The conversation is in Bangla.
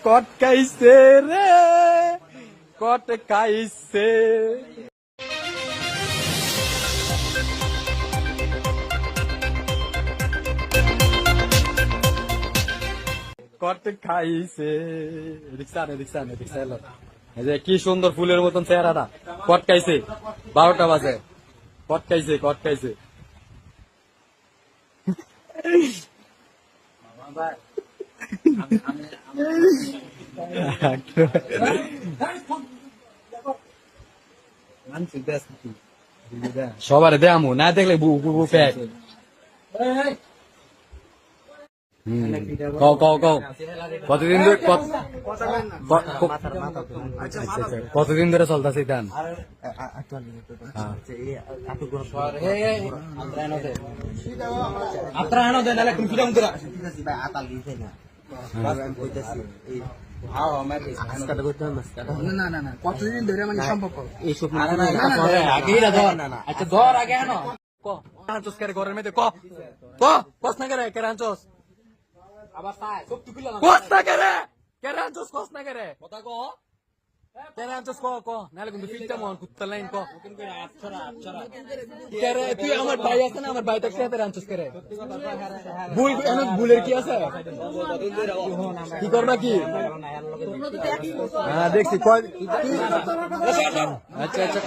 কট খাইছে রে, কট খাইছে। কট খাইছে। রিক্সা নে, রিক্সা নে, রিক্সা এলো। এই যে কি সুন্দর ফুলের মতন চেহারাটা। কট খাইছে, 12টা বাজে। কট খাইছে, কট খাইছে। সবার দেয়ামু না দেখলে প্যাক। কও কও কও, কতদিন ধরে কতদিন ধরে চলতেছে গান? কতদিন ধরে মানে সম্পর্ক এইসব আচ্ছা ধর আগে ঘরের মধ্যে কস না করে কে রাঞ্চস কস না করে কে রাঞ্চস কস না করে কথা ক কে রাঞ্চস ক নালে কিন্তু ফিল্টার মন কুত্তা লাইন ক কে তুই আমার ভাই আছে না, আমার ভাই তাকে সাথে রাঞ্চস করে ভুল এমন ভুলের কি আছে? কি করবা কি? হ্যাঁ দেখছি আচ্ছা আচ্ছা